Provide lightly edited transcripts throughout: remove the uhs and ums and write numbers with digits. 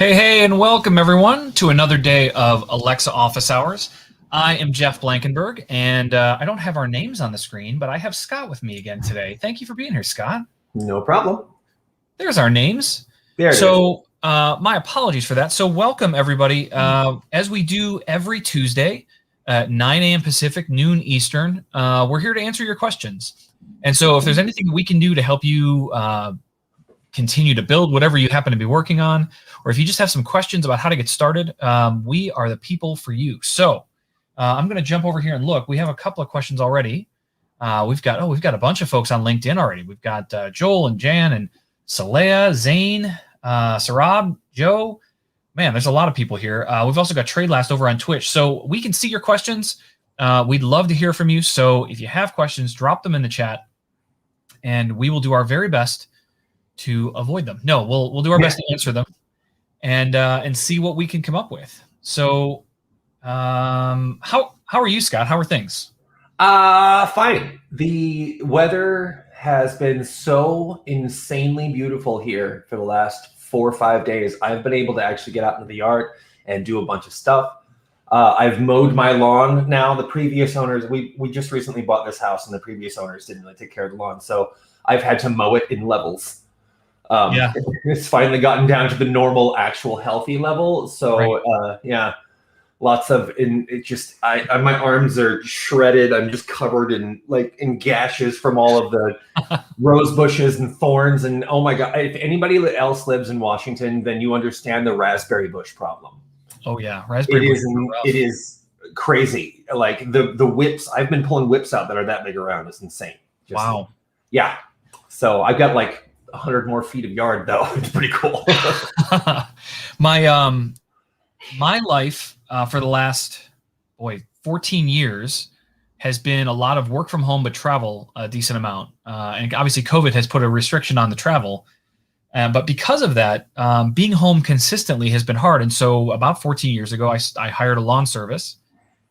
Hey, and welcome everyone to another day of Alexa Office Hours. I am Jeff Blankenburg, and I don't have our names on the screen, but I have Scott with me again today. Thank you for being here, Scott. No problem. There's our names. There it is. My apologies for that. So welcome everybody. As we do every Tuesday at 9 a.m. Pacific, noon Eastern, we're here to answer your questions. And so if there's anything we can do to help you continue to build whatever you happen to be working on, or if you just have some questions about how to get started, we are the people for you. So I'm going to jump over here and look. We have a couple of questions already. We've got a bunch of folks on LinkedIn already. We've got Joel and Jan and Saleha, Zane, Sarab, Joe. Man, there's a lot of people here. We've also got Trade Last over on Twitch. So we can see your questions. We'd love to hear from you. So if you have questions, drop them in the chat, and we will do our very best to avoid them. No, we'll do our best to answer them and see what we can come up with. So how are you, Scott? How are things? Fine. The weather has been so insanely beautiful here for the last 4 or 5 days. I've been able to actually get out into the yard and do a bunch of stuff. I've mowed my lawn now. The previous owners, we just recently bought this house, and the previous owners didn't really take care of the lawn, so I've had to mow it in levels. It's finally gotten down to the normal, actual, healthy level. So right. Lots of my arms are shredded. I'm just covered in gashes from all of the rose bushes and thorns. And oh my God, if anybody else lives in Washington, then you understand the raspberry bush problem. Oh yeah, raspberry bush. It is crazy. Like the whips. I've been pulling whips out that are that big around. It's insane. Wow. Yeah. So I've got like 100 more feet of yard though. It's pretty cool. My life for the last 14 years has been a lot of work from home, but travel a decent amount. And obviously COVID has put a restriction on the travel. But because of that, being home consistently has been hard. And so about 14 years ago, I hired a lawn service,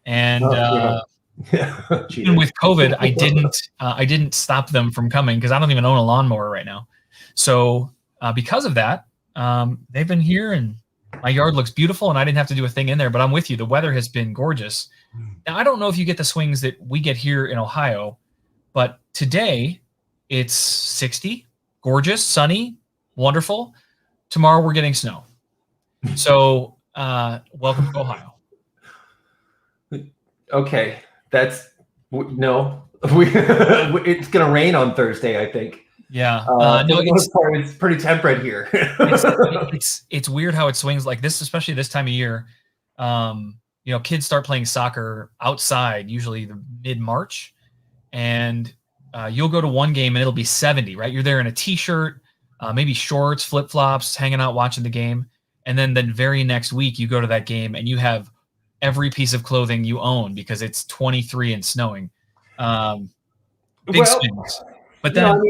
and even with COVID, I didn't stop them from coming because I don't even own a lawnmower right now. So because of that, they've been here, and my yard looks beautiful, and I didn't have to do a thing in there. But I'm with you. The weather has been gorgeous. Now, I don't know if you get the swings that we get here in Ohio, but today it's 60, gorgeous, sunny, wonderful. Tomorrow we're getting snow. So welcome to Ohio. Okay. It's going to rain on Thursday, I think. Yeah. It's pretty temperate here. it's weird how it swings like this, especially this time of year. Kids start playing soccer outside, usually the mid-March, and you'll go to one game and it'll be 70, right? You're there in a t-shirt, maybe shorts, flip-flops, hanging out, watching the game. And then the very next week you go to that game and you have every piece of clothing you own because it's 23 and snowing. Big swings. But then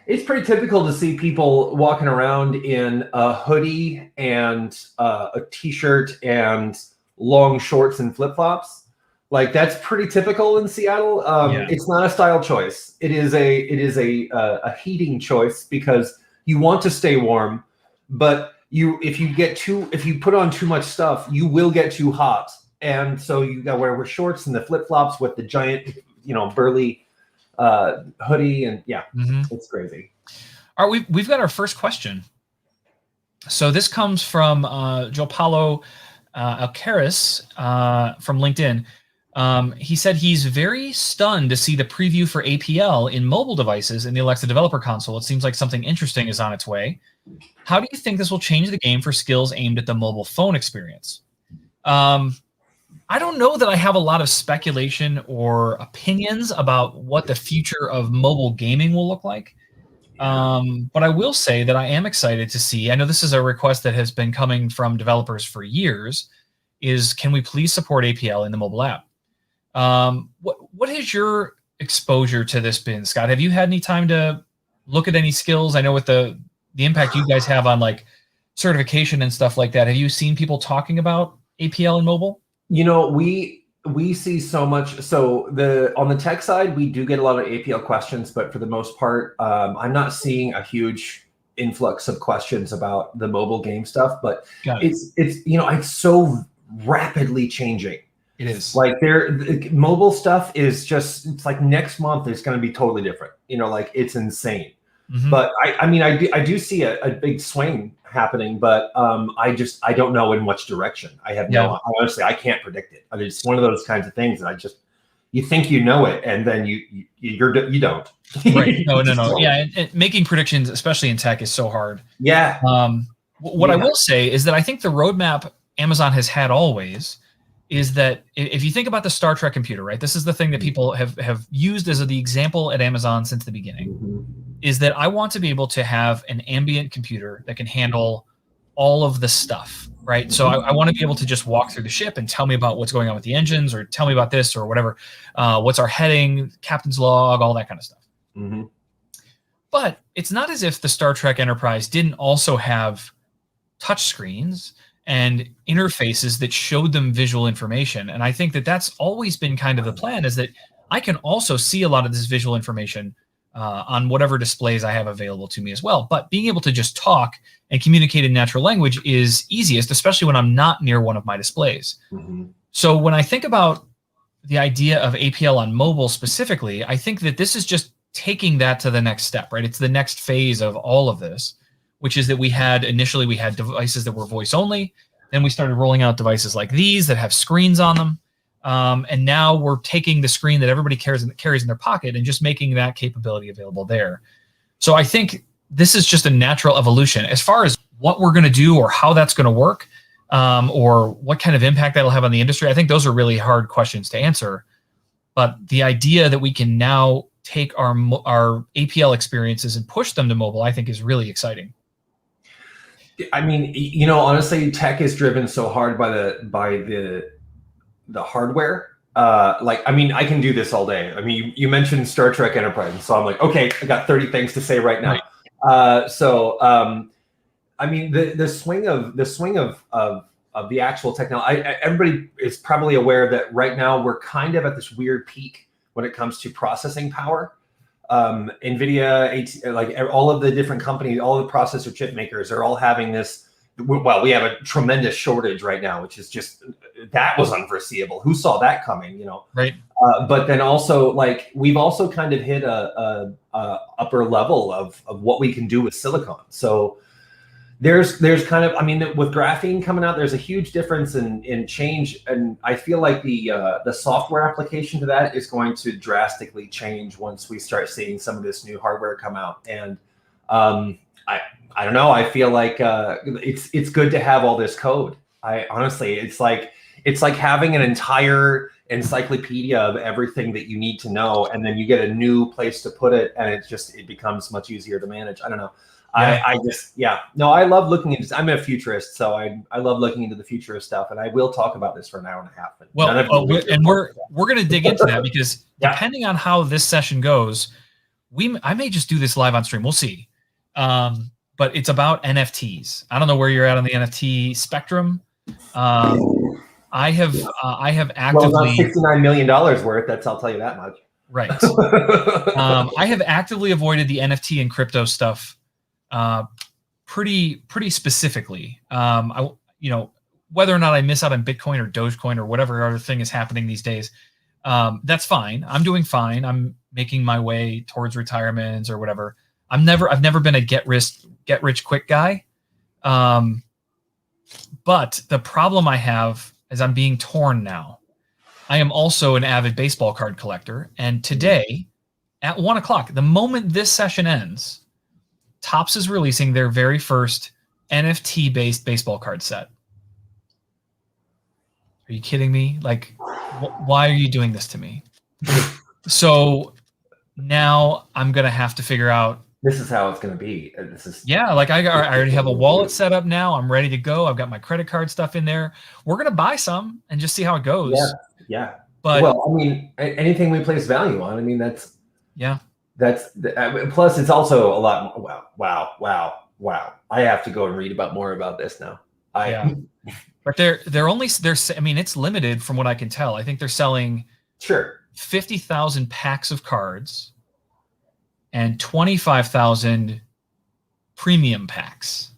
it's pretty typical to see people walking around in a hoodie and a t-shirt and long shorts and flip-flops. Like that's pretty typical in Seattle. It's not a style choice. It is a heating choice because you want to stay warm, but if you put on too much stuff, you will get too hot. And so you got to wear shorts and the flip-flops with the giant, burly hoodie, and It's crazy. All right, we've got our first question. So this comes from Joe Paulo Alcaraz from LinkedIn. He said he's very stunned to see the preview for APL in mobile devices in the Alexa Developer Console. It seems like something interesting is on its way. How do you think this will change the game for skills aimed at the mobile phone experience? I don't know that I have a lot of speculation or opinions about what the future of mobile gaming will look like. But I will say that I am excited to see, I know this is a request that has been coming from developers for years, is can we please support APL in the mobile app? What has your exposure to this been, Scott? Have you had any time to look at any skills? I know with the impact you guys have on like certification and stuff like that, have you seen people talking about APL in mobile? We see so much. So on the tech side, we do get a lot of APL questions, but for the most part, I'm not seeing a huge influx of questions about the mobile game stuff, but Got it. it's so rapidly changing. It is. Like mobile stuff is just, it's like next month it's going to be totally different. Like it's insane. Mhm. But I mean, I do see a big swing happening, but I don't know in which direction. I have honestly, I can't predict it. I mean, it's one of those kinds of things that you think you know it, and then you don't. Right. No. Yeah. And making predictions, especially in tech, is so hard. Yeah. What I will say is that I think the roadmap Amazon has had always is that if you think about the Star Trek computer, right? This is the thing that people have used as the example at Amazon since the beginning. Mm-hmm. Is that I want to be able to have an ambient computer that can handle all of the stuff, right? Mm-hmm. So I want to be able to just walk through the ship and tell me about what's going on with the engines, or tell me about this or whatever. What's our heading, captain's log, all that kind of stuff. Mm-hmm. But it's not as if the Star Trek Enterprise didn't also have touch screens and interfaces that showed them visual information. And I think that that's always been kind of the plan, is that I can also see a lot of this visual information on whatever displays I have available to me as well. But being able to just talk and communicate in natural language is easiest, especially when I'm not near one of my displays. Mm-hmm. So when I think about the idea of APL on mobile specifically, I think that this is just taking that to the next step, right? It's the next phase of all of this, which is that initially we had devices that were voice only. Then we started rolling out devices like these that have screens on them. And now we're taking the screen that everybody carries in their pocket and just making that capability available there. So I think this is just a natural evolution. As far as what we're going to do or how that's going to work, or what kind of impact that'll have on the industry, I think those are really hard questions to answer. But the idea that we can now take our APL experiences and push them to mobile, I think, is really exciting. I mean, honestly, tech is driven so hard by the hardware. I can do this all day. I mean, you mentioned Star Trek Enterprise, so I'm like, okay, I got 30 things to say right now. Right. I mean, the swing of the actual technology. Everybody is probably aware that right now we're kind of at this weird peak when it comes to processing power. NVIDIA, like all of the different companies, all the processor chip makers are all having this. Well, we have a tremendous shortage right now, which is just, that was unforeseeable. Who saw that coming? Right. But then also, like, we've also kind of hit a upper level of what we can do with silicon. So there's kind of, I mean, with graphene coming out, there's a huge difference in change, and I feel like the software application to that is going to drastically change once we start seeing some of this new hardware come out. And I don't know. I feel like it's good to have all this code. Honestly, it's like having an entire encyclopedia of everything that you need to know, and then you get a new place to put it, and it becomes much easier to manage. I don't know. Yeah. I love looking into. I'm a futurist, so I love looking into the futurist stuff, and I will talk about this for an hour and a half. We're going to dig into that because depending on how this session goes, I may just do this live on stream. We'll see. But it's about NFTs. I don't know where you're at on the NFT spectrum. I have actively, well, $69 million worth. I'll tell you that much. Right. I have actively avoided the NFT and crypto stuff pretty specifically. Whether or not I miss out on Bitcoin or Dogecoin or whatever other thing is happening these days, that's fine. I'm doing fine. I'm making my way towards retirement or whatever. I've never been a get rich quick guy. But the problem I have is I'm being torn now. I am also an avid baseball card collector. And today at 1:00, the moment this session ends, Topps is releasing their very first NFT-based baseball card set. Are you kidding me? Like, why are you doing this to me? So now I'm going to have to figure out. This is how it's going to be. I already have a wallet set up now. I'm ready to go. I've got my credit card stuff in there. We're going to buy some and just see how it goes. Yeah. But I mean, anything we place value on, I mean, plus it's also a lot more. Wow. I have to go and read more about this now. But they're I mean, it's limited from what I can tell. I think they're selling 50,000 packs of cards and 25,000 premium packs.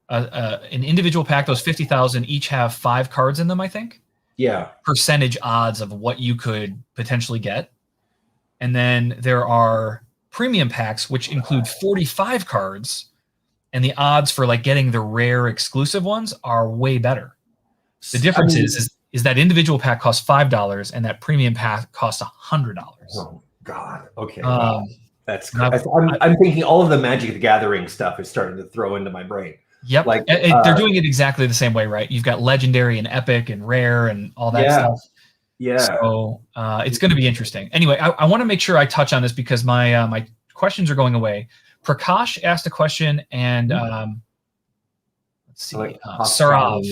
An individual pack, those 50,000 each have 5 cards in them, I think. Yeah. Percentage odds of what you could potentially get. And then there are premium packs, which include 45 cards, and the odds for like getting the rare exclusive ones are way better. The difference is that individual pack costs $5 and that premium pack costs $100. Oh God. Okay. Wow. That's and I'm thinking all of the Magic the Gathering stuff is starting to throw into my brain. Yep. Like they're doing it exactly the same way, right? You've got legendary and epic and rare and all that stuff. Yeah. So it's going to be interesting. Anyway, I want to make sure I touch on this because my my questions are going away. Prakash asked a question, and let's see, Sarav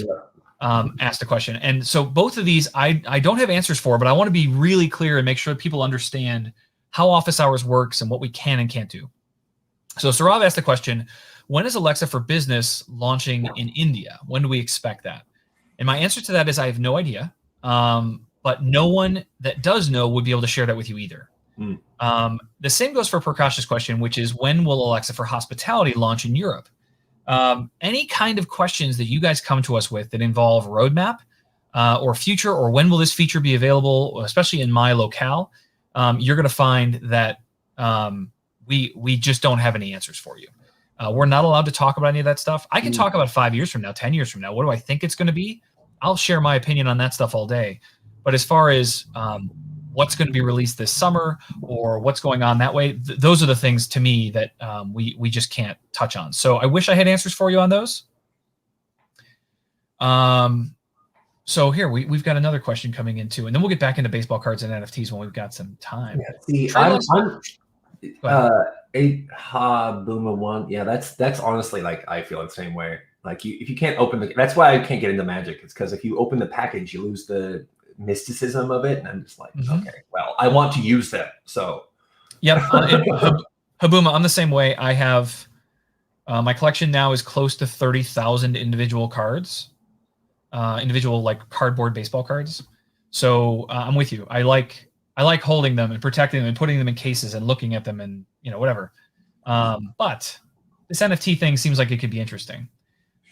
asked a question. And so both of these I don't have answers for, but I want to be really clear and make sure people understand how office hours works and what we can and can't do. So Sarav asked the question, when is Alexa for Business launching in India? When do we expect that? And my answer to that is I have no idea. But no one that does know would be able to share that with you either. The same goes for Prakash's question, which is when will Alexa for Hospitality launch in Europe? Any kind of questions that you guys come to us with that involve roadmap or future, or when will this feature be available, especially in my locale, you're going to find that we just don't have any answers for you. We're not allowed to talk about any of that stuff. I can talk about 5 years from now, 10 years from now. What do I think it's going to be? I'll share my opinion on that stuff all day. But as far as what's going to be released this summer or what's going on that way, those are the things to me that we just can't touch on. So I wish I had answers for you on those. So here we've got another question coming in too, and then we'll get back into baseball cards and NFTs when we've got some time. Yeah, see, Booma1. Yeah, that's honestly, like, I feel the same way. Like if you can't open that's why I can't get into Magic. It's because if you open the package, you lose the mysticism of it, and I'm just like, okay, well, I want to use them. So, yep. Habuma, I'm the same way. I have my collection now is close to 30,000 individual cards, individual like cardboard baseball cards. So I'm with you. I like holding them and protecting them and putting them in cases and looking at them and whatever. But this NFT thing seems like it could be interesting.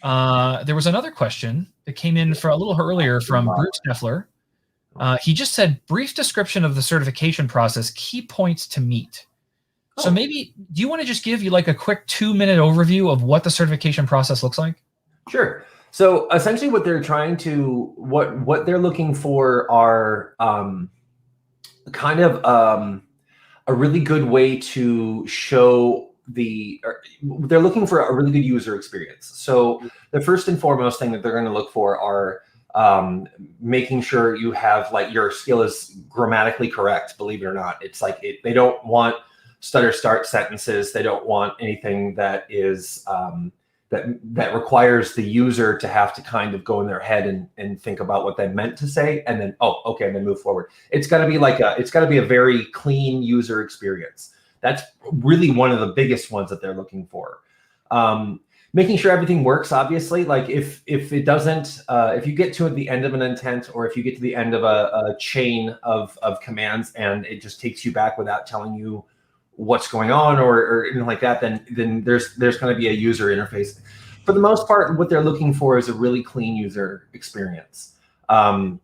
There was another question that came in for a little earlier from Bruce Neffler. He just said, brief description of the certification process, key points to meet. So maybe, do you want to just give you like a quick 2-minute overview of what the certification process looks like? Sure. So essentially what they're what they're looking for are kind of a really good way to show they're looking for a really good user experience. So the first and foremost thing that they're going to look for are making sure you have, like, your skill is grammatically correct. Believe it or not, it's like they don't want stutter start sentences. They don't want anything that is that requires the user to have to kind of go in their head and think about what they meant to say, and then and then move forward. It's got to be a very clean user experience. That's really one of the biggest ones that they're looking for. Making sure everything works, obviously. Like if it doesn't, if you get to the end of an intent, or if you get to the end of a chain of commands and it just takes you back without telling you what's going on or anything like that, then there's going to be a user interface. For the most part, what they're looking for is a really clean user experience. Alexa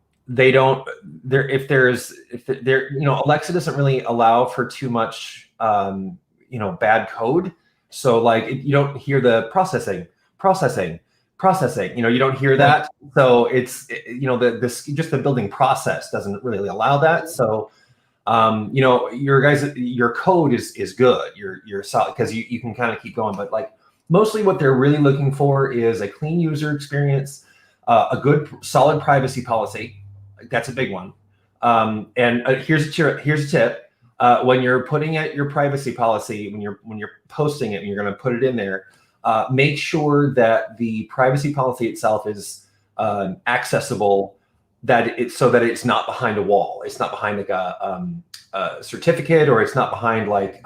doesn't really allow for too much bad code. So like you don't hear the processing. You don't hear that. So it's just the building process doesn't really allow that. So your code is good. You're solid because you can kind of keep going. But like mostly what they're really looking for is a clean user experience, a good solid privacy policy. That's a big one. Here's a tip. When you're putting out your privacy policy, when you're posting it and you're going to put it in there, make sure that the privacy policy itself is accessible, so that it's not behind a wall. It's not behind like a certificate, or it's not behind like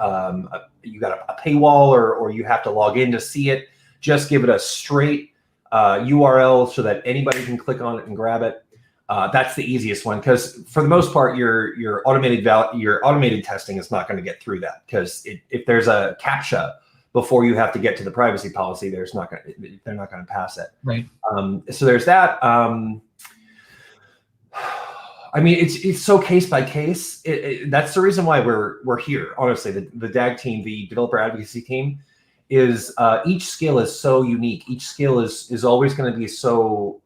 you got a paywall, or you have to log in to see it. Just give it a straight URL so that anybody can click on it and grab it. That's the easiest one, because for the most part, your automated testing is not going to get through that, because if there's a CAPTCHA before you have to get to the privacy policy, they're not going to pass it. Right. So there's that. I mean, it's so case by case. That's the reason why we're here. Honestly, the DAG team, the developer advocacy team, is each skill is so unique. Each skill is always going to be so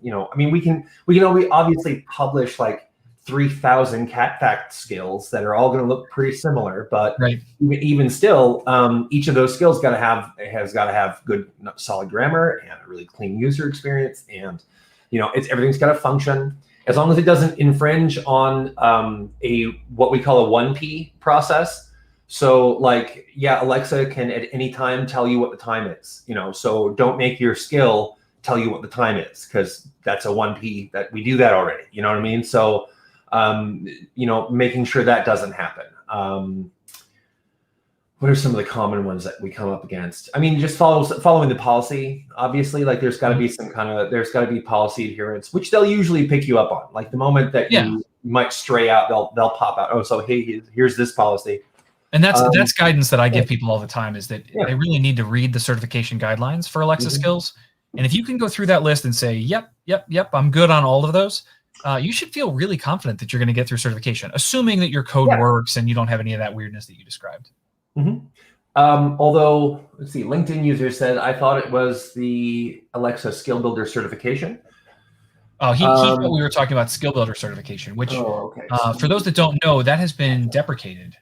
you know. I mean, we obviously publish like 3,000 cat fact skills that are all going to look pretty similar, but right. even still, each of those skills has got to have good solid grammar and a really clean user experience, and everything's got to function. As long as it doesn't infringe on what we call a 1P process. So like, yeah, Alexa can at any time tell you what the time is, so don't make your skill tell you what the time is, because that's a 1P, that we do that already. You know what I mean? So, making sure that doesn't happen. What are some of the common ones that we come up against? I mean, just following the policy, obviously, like there's got to be there's got to be policy adherence, which they'll usually pick you up on. Like the moment that you might stray out, they'll pop out. Oh, so hey, here's this policy. And that's guidance that I give people all the time, is that they really need to read the certification guidelines for Alexa skills. And if you can go through that list and say, yep, I'm good on all of those, you should feel really confident that you're going to get through certification, assuming that your code works and you don't have any of that weirdness that you described. Although, let's see, LinkedIn user said, I thought it was the Alexa Skill Builder certification. Oh, he thought we were talking about Skill Builder certification, which for those that don't know, that has been deprecated.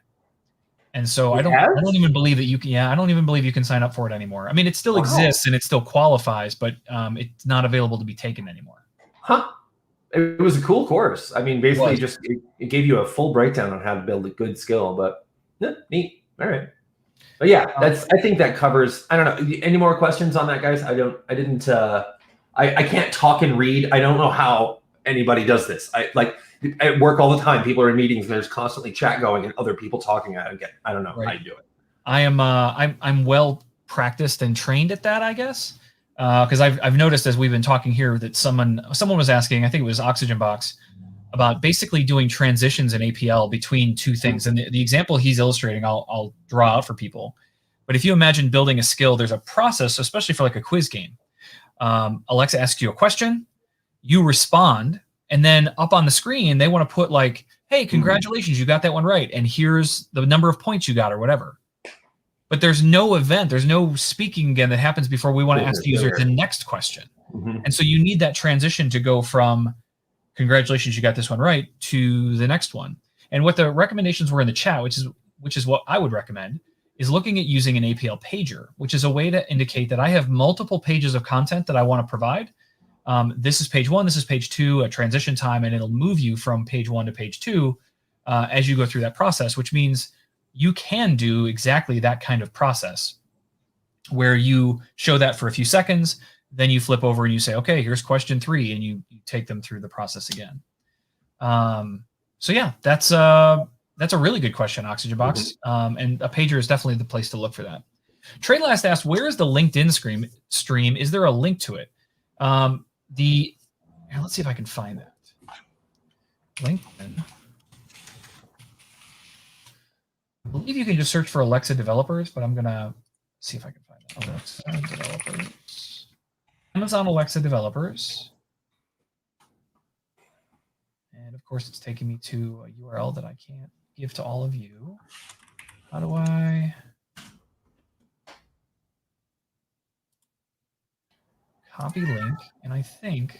And so I don't even believe that you can. Yeah, I don't even believe you can sign up for it anymore. I mean, it still exists and it still qualifies, but it's not available to be taken anymore. Huh? It was a cool course. I mean, basically, it gave you a full breakdown on how to build a good skill. But neat. All right. But yeah, I think that covers. I don't know. Any more questions on that, guys? I can't talk and read. I don't know how anybody does this. At work all the time, people are in meetings and there's constantly chat going and other people talking. I don't know how you do it. I'm well practiced and trained at that, I guess, because I've noticed as we've been talking here that someone was asking, I think it was Oxygen Box, about basically doing transitions in APL between two things. And the example he's illustrating, I'll draw out for people. But if you imagine building a skill, there's a process, especially for like a quiz game. Alexa asks you a question, you respond. And then up on the screen, they want to put like, hey, congratulations, you got that one right. And here's the number of points you got or whatever. But there's no event, there's no speaking again that happens before we want to ask the user the next question. And so you need that transition to go from congratulations, you got this one right to the next one. And what the recommendations were in the chat, which is what I would recommend, is looking at using an APL pager, which is a way to indicate that I have multiple pages of content that I want to provide. This is page 1, this is page 2, a transition time, and it'll move you from page 1 to page 2 as you go through that process, which means you can do exactly that kind of process where you show that for a few seconds, then you flip over and you say, okay, here's question 3, and you take them through the process again. So yeah, that's a really good question, Oxygen Box, and a pager is definitely the place to look for that. Trey Last asked, where is the LinkedIn stream? Is there a link to it? Let's see if I can find that. LinkedIn. I believe you can just search for Alexa developers, but I'm gonna see if I can find that. Alexa developers. Amazon Alexa developers. And of course, it's taking me to a URL that I can't give to all of you. How do I copy link? And I think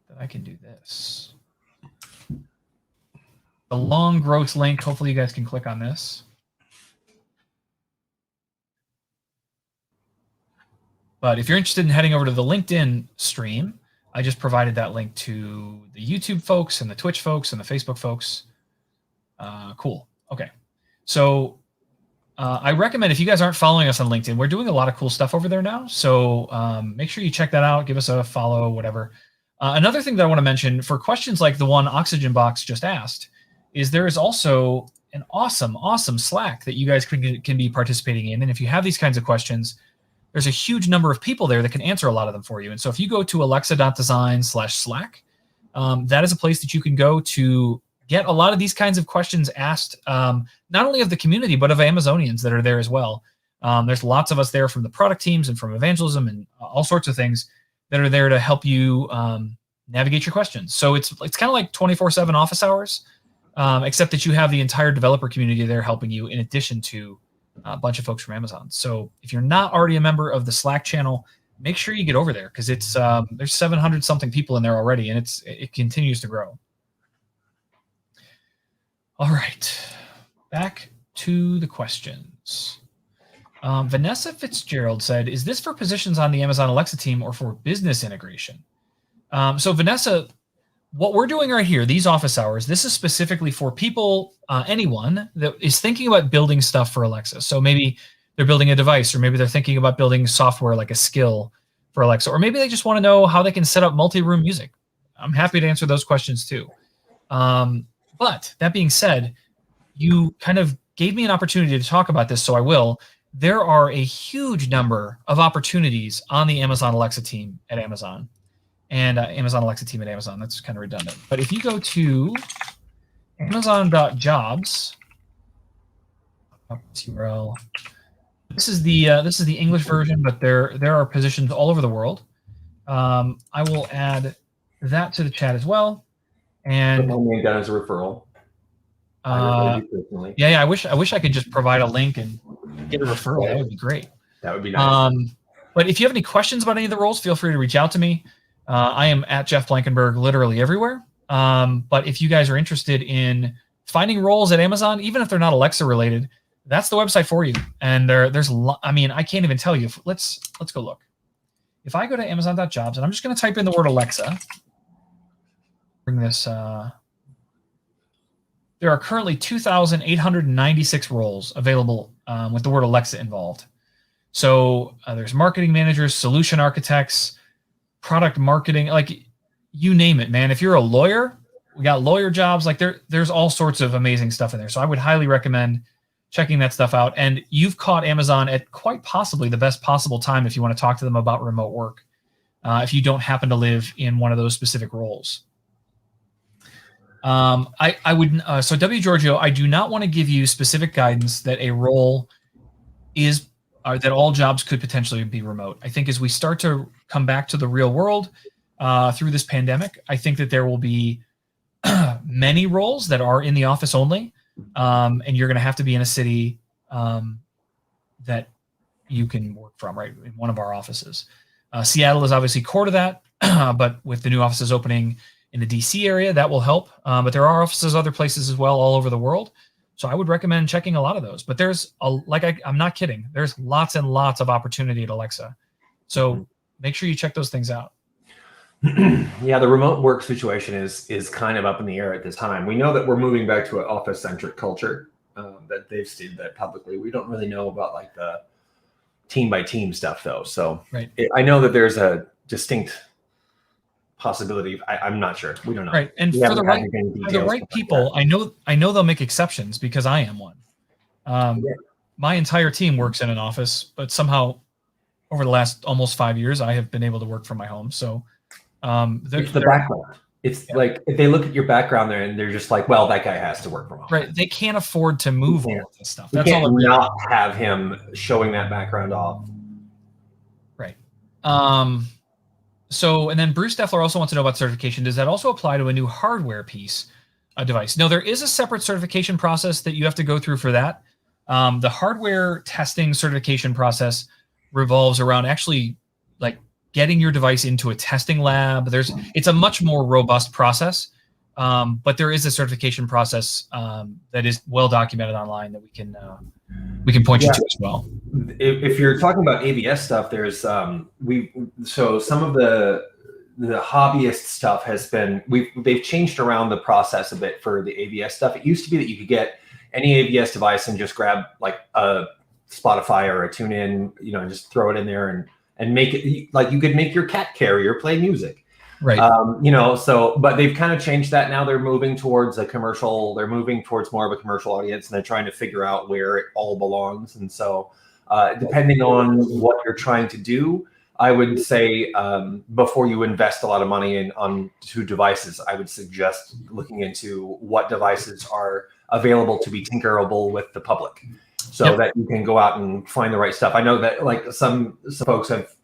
that I can do this. The long gross link. Hopefully you guys can click on this. But if you're interested in heading over to the LinkedIn stream, I just provided that link to the YouTube folks and the Twitch folks and the Facebook folks. Cool. Okay. So I recommend, if you guys aren't following us on LinkedIn, we're doing a lot of cool stuff over there now. So make sure you check that out. Give us a follow, whatever. Another thing that I want to mention for questions like the one Oxygen Box just asked is there is also an awesome Slack that you guys can be participating in. And if you have these kinds of questions, there's a huge number of people there that can answer a lot of them for you. And so if you go to alexa.design/Slack, that is a place that you can go to get a lot of these kinds of questions asked, not only of the community, but of Amazonians that are there as well. There's lots of us there from the product teams and from evangelism and all sorts of things that are there to help you navigate your questions. So it's kind of like 24/7 office hours, except that you have the entire developer community there helping you in addition to a bunch of folks from Amazon. So if you're not already a member of the Slack channel, make sure you get over there, because it's there's 700 something people in there already, and it continues to grow. All right, back to the questions. Vanessa Fitzgerald said, is this for positions on the Amazon Alexa team or for business integration? So Vanessa, what we're doing right here, these office hours, this is specifically for people, anyone that is thinking about building stuff for Alexa. So maybe they're building a device, or maybe they're thinking about building software like a skill for Alexa, or maybe they just want to know how they can set up multi-room music. I'm happy to answer those questions too. But that being said, you kind of gave me an opportunity to talk about this, so I will. There are a huge number of opportunities on the Amazon Alexa team at Amazon, and Amazon Alexa team at Amazon. That's kind of redundant. But if you go to Amazon.jobs, URL. This is the English version, but there are positions all over the world. I will add that to the chat as well. And that as a referral. Yeah. I wish I could just provide a link and get a referral. That would be great. That would be nice. But if you have any questions about any of the roles, feel free to reach out to me. I am at Jeff Blankenburg literally everywhere. But if you guys are interested in finding roles at Amazon, even if they're not Alexa related, that's the website for you. And there's I mean, I can't even tell you. Let's go look. If I go to Amazon.jobs, and I'm just going to type in the word Alexa, bring this. There are currently 2,896 roles available with the word Alexa involved. So there's marketing managers, solution architects, product marketing, like you name it, man. If you're a lawyer, we got lawyer jobs. Like there's all sorts of amazing stuff in there. So I would highly recommend checking that stuff out. And you've caught Amazon at quite possibly the best possible time if you want to talk to them about remote work, if you don't happen to live in one of those specific roles. I would, so W. Giorgio, I do not want to give you specific guidance that a role is, that all jobs could potentially be remote. I think as we start to come back to the real world through this pandemic, I think that there will be many roles that are in the office only, and you're going to have to be in a city that you can work from, right, in one of our offices. Seattle is obviously core to that, but with the new offices opening in the DC area, that will help. But there are offices other places as well all over the world. So I would recommend checking a lot of those. But there's, I'm not kidding, there's lots and lots of opportunity at Alexa. So make sure you check those things out. Yeah, the remote work situation is kind of up in the air at this time. We know that we're moving back to an office-centric culture, that they've stated that publicly. We don't really know about like the team-by-team stuff, though. So right. I know that there's a distinct possibility. I'm not sure. We don't know. Right. And for the right people, I know they'll make exceptions because I am one. My entire team works in an office, but somehow over the last almost 5 years, I have been able to work from my home. So it's the background. It's like if they look at your background there and they're just like, well, that guy has to work from home. Right. They can't afford to move all of this stuff. That's all. Not have him showing that background off. Right. So, and then Bruce Deffler also wants to know about certification. Does that also apply to a new hardware piece, a device? No, there is a separate certification process that you have to go through for that. The hardware testing certification process revolves around actually like getting your device into a testing lab. It's a much more robust process, but there is a certification process that is well documented online that we can point you to as well. If you're talking about ABS stuff, there's so some of the hobbyist stuff has been they've changed around the process a bit for the ABS stuff. It used to be that you could get any ABS device and just grab like a Spotify or a TuneIn, and just throw it in there and make it like you could make your cat carrier play music. Right. But they've kind of changed that now. They're moving towards a commercial. They're moving towards more of a commercial audience, and they're trying to figure out where it all belongs. And so, depending on what you're trying to do, I would say before you invest a lot of money onto devices, I would suggest looking into what devices are available to be tinkerable with the public, so that you can go out and find the right stuff. I know that like some folks have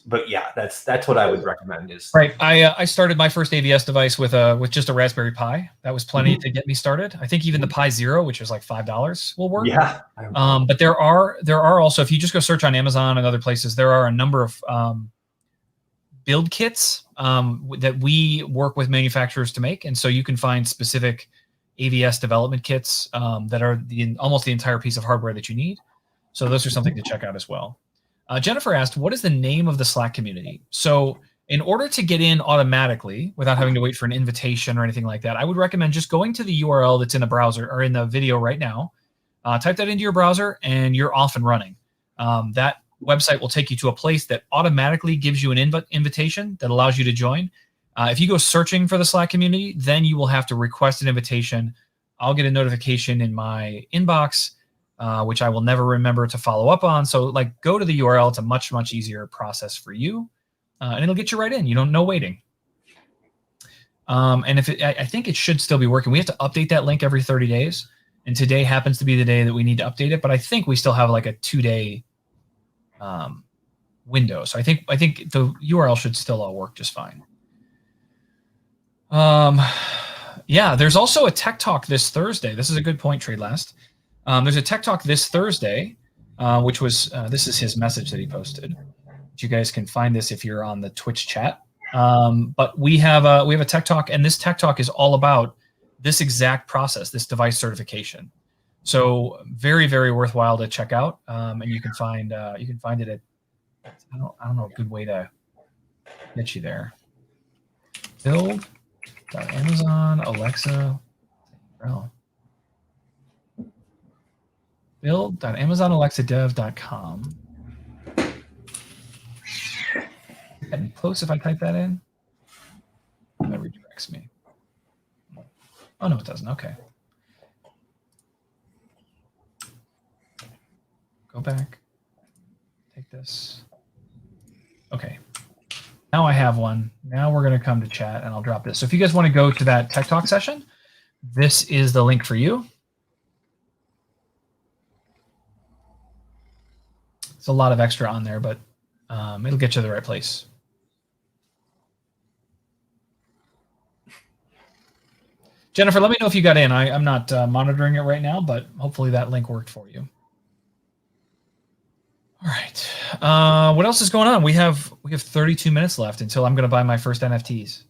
but that's what I would recommend is right. I started my first AVS device with just a Raspberry Pi. That was plenty to get me started. I think even the Pi Zero, which is like $5, will work. Yeah. But there are also, if you just go search on Amazon and other places, there are a number of build kits that we work with manufacturers to make, and so you can find specific AVS development kits that are almost the entire piece of hardware that you need. So those are something to check out as well. Jennifer asked, what is the name of the Slack community? So in order to get in automatically without having to wait for an invitation or anything like that, I would recommend just going to the URL that's in the browser or in the video right now. Type that into your browser and you're off and running. That website will take you to a place that automatically gives you an invitation that allows you to join. If you go searching for the Slack community, then you will have to request an invitation. I'll get a notification in my inbox, which I will never remember to follow up on. So like go to the URL. It's a much, much easier process for you. And it'll get you right in. You don't know waiting. And I think it should still be working. We have to update that link every 30 days. And today happens to be the day that we need to update it. But I think we still have like a 2-day window. So I think the URL should still all work just fine. Yeah, there's also a Tech Talk this Thursday. This is a good point, Trade Last. There's a Tech Talk this Thursday, which was this is his message that he posted. You guys can find this if you're on the Twitch chat. But we have a Tech Talk, and this Tech Talk is all about this exact process, this device certification. So very, very worthwhile to check out. And you can find it at I don't know a good way to get you there. Build.Amazon Alexa. Oh. Build.AmazonAlexaDev.com. Getting close if I type that in. That redirects me. Oh, no, it doesn't. Okay. Go back. Take this. Okay. Now I have one. Now we're going to come to chat, and I'll drop this. So if you guys want to go to that Tech Talk session, this is the link for you. It's a lot of extra on there, but it'll get you to the right place. Jennifer, let me know if you got in. I'm not monitoring it right now, but hopefully that link worked for you. All right. What else is going on? We have 32 minutes left until I'm going to buy my first NFTs.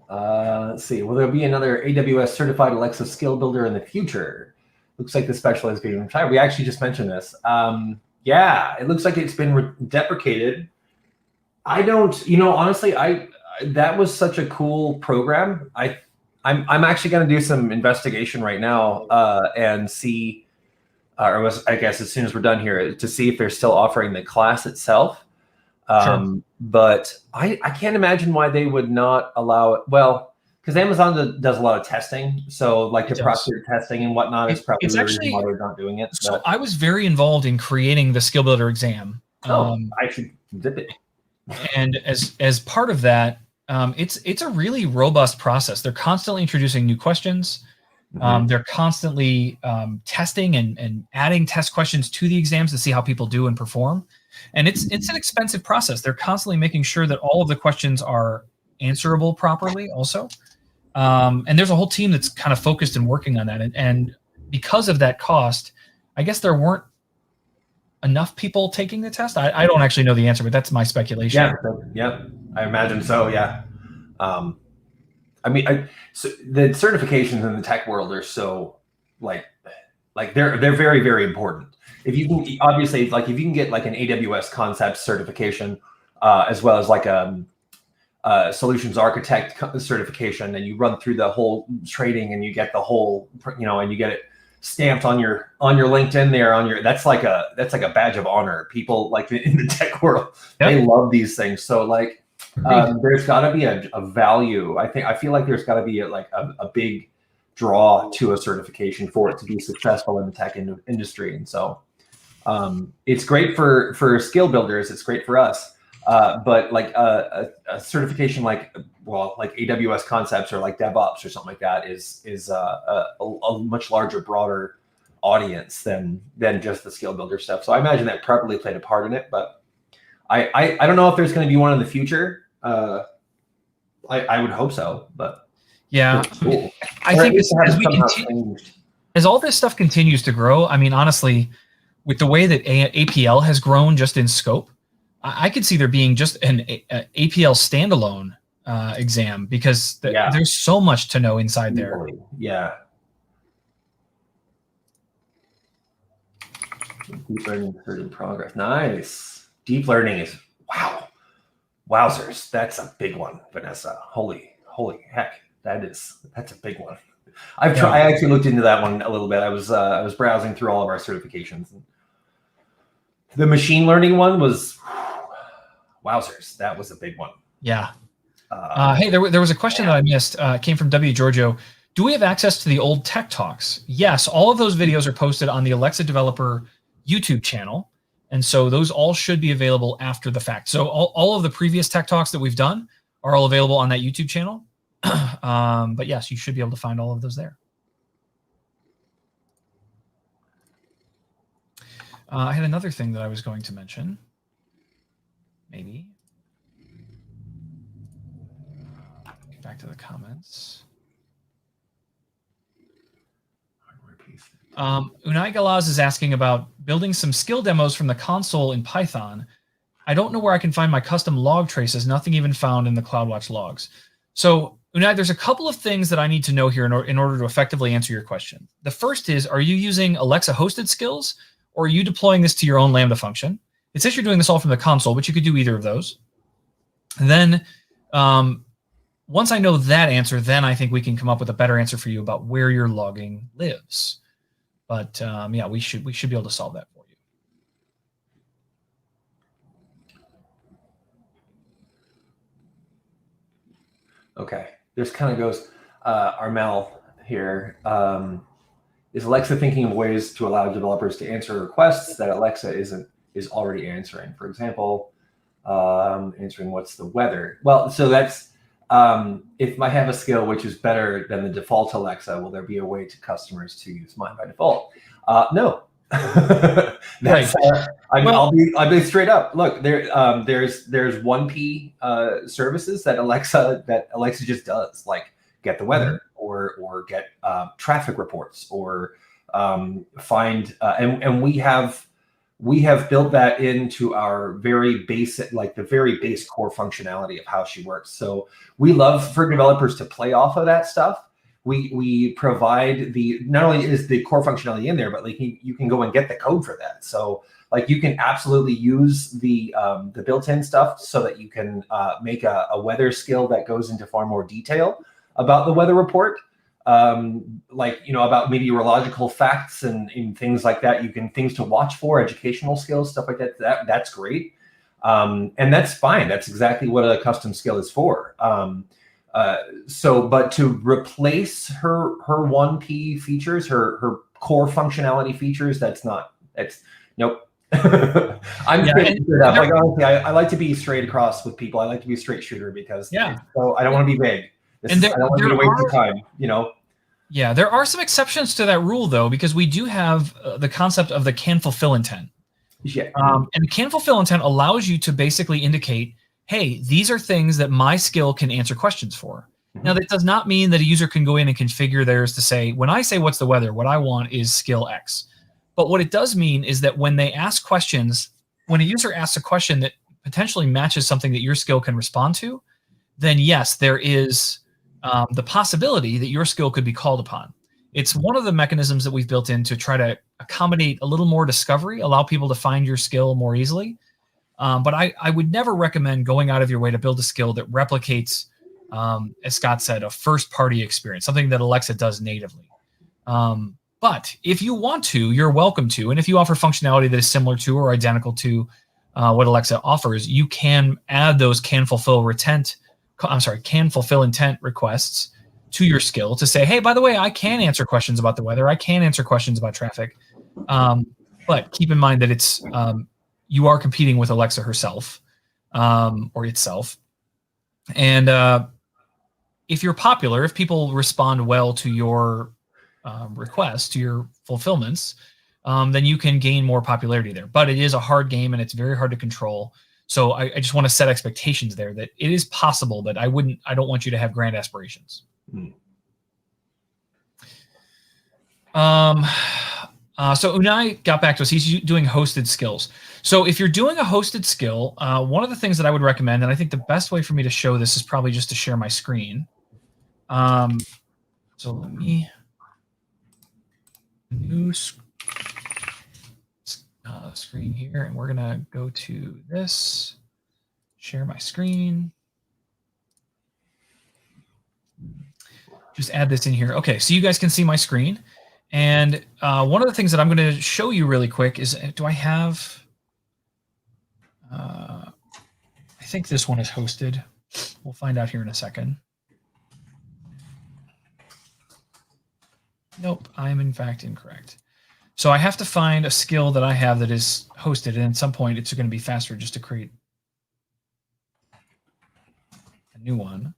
Let's see. Will there be another AWS certified Alexa skill builder in the future? Looks like the special is being retired. We actually just mentioned this. Yeah, it looks like it's been deprecated. I don't, honestly, that was such a cool program. I'm actually going to do some investigation right now and see, I guess as soon as we're done here, to see if they're still offering the class itself. Sure. But I can't imagine why they would not allow it. Well, because Amazon does a lot of testing, so like the proctor testing and whatnot is probably the reason why they're not doing it. So I was very involved in creating the skill builder exam. I should zip it. And as part of that, it's a really robust process. They're constantly introducing new questions. They're constantly testing and adding test questions to the exams to see how people do and perform. And it's an expensive process. They're constantly making sure that all of the questions are answerable properly also. And there's a whole team that's kind of focused and working on that. And because of that cost, I guess there weren't enough people taking the test. I don't actually know the answer, but that's my speculation. Yeah, I imagine so. Yeah. I mean, so the certifications in the tech world are so like they're very, very important. If you can, obviously, like if you can get like an AWS concept certification, as well as like a solutions architect certification, and you run through the whole training and you get the whole, and you get it stamped on your LinkedIn there that's like a badge of honor. People like in the tech world, They love these things. So like, there's got to be a value. I feel like there's got to be a big draw to a certification for it to be successful in the tech industry. And so It's great for skill builders. It's great for us. But like a certification like AWS Concepts or like DevOps or something like that is a much larger, broader audience than just the skill builder stuff. So I imagine that probably played a part in it. But I don't know if there's going to be one in the future. I would hope so, but yeah, cool. I think as we continue, as all this stuff continues to grow, I mean, honestly, with the way that APL has grown just in scope, I could see there being just an APL standalone exam because there's so much to know inside there. Yeah. Deep learning in progress. Nice. Deep learning is wowzers. That's a big one, Vanessa. Holy heck. That's a big one. I actually looked into that one a little bit. I was browsing through all of our certifications. The machine learning one was wowzers. That was a big one. Yeah. Hey, there was a question that I missed. Came from W. Giorgio. Do we have access to the old tech talks? Yes. All of those videos are posted on the Alexa Developer YouTube channel. And so those all should be available after the fact. So all of the previous tech talks that we've done are all available on that YouTube channel. But yes, you should be able to find all of those there. I had another thing that I was going to mention. Maybe. Get back to the comments. Unai Galaz is asking about building some skill demos from the console in Python. I don't know where I can find my custom log traces. Nothing even found in the CloudWatch logs. So Unai, there's a couple of things that I need to know here in order to effectively answer your question. The first is, are you using Alexa hosted skills or are you deploying this to your own Lambda function? It says you're doing this all from the console, but you could do either of those. And then once I know that answer, then I think we can come up with a better answer for you about where your logging lives. But yeah, we should be able to solve that for you. Okay, this kind of goes, Armel here. Is Alexa thinking of ways to allow developers to answer requests that Alexa is already answering? For example, answering what's the weather? Well, so that's if I have a skill which is better than the default Alexa, will there be a way to customers to use mine by default? No. That's, I'll be straight up. Look, there's 1P services that Alexa just does, like get the weather or get traffic reports or find and we have built that into our very basic, like the very base core functionality of how she works. So we love for developers to play off of that stuff. We provide not only is the core functionality in there, but like you can go and get the code for that. So like you can absolutely use the built-in stuff so that you can make a weather skill that goes into far more detail about the weather report. Like, about meteorological facts and things like that. Things to watch for, educational skills, stuff like that. That's great. And that's fine. That's exactly what a custom skill is for. But to replace her 1P features, her core functionality features, nope. I'm straight up. Like, honestly, I like to be straight across with people. I like to be a straight shooter because so I don't want to be vague. I don't want to waste your time, Yeah, there are some exceptions to that rule, though, because we do have the concept of the can fulfill intent. Yeah. And can fulfill intent allows you to basically indicate, hey, these are things that my skill can answer questions for. Now, that does not mean that a user can go in and configure theirs to say, when I say what's the weather, what I want is skill X. But what it does mean is that when they ask questions, when a user asks a question that potentially matches something that your skill can respond to, then yes, there is the possibility that your skill could be called upon. It's one of the mechanisms that we've built in to try to accommodate a little more discovery, allow people to find your skill more easily. But I would never recommend going out of your way to build a skill that replicates, as Scott said, a first-party experience, something that Alexa does natively. But if you want to, you're welcome to. And if you offer functionality that is similar to or identical to what Alexa offers, you can add those can fulfill intent requests to your skill to say, hey, by the way, I can answer questions about the weather. I can answer questions about traffic. But keep in mind that it's you are competing with Alexa herself or itself. And if you're popular, if people respond well to your requests, to your fulfillments, then you can gain more popularity there. But it is a hard game and it's very hard to control. So I just want to set expectations there that it is possible, but I don't want you to have grand aspirations. So Unai got back to us. He's doing hosted skills. So if you're doing a hosted skill, one of the things that I would recommend, and I think the best way for me to show this is probably just to share my screen. So let me new screen here, and we're gonna go to this, share my screen. Just add this in here. Okay, so you guys can see my screen. And one of the things that I'm going to show you really quick is, do I have, I think this one is hosted. We'll find out here in a second. Nope, I am in fact incorrect. So I have to find a skill that I have that is hosted, and at some point it's going to be faster just to create a new one.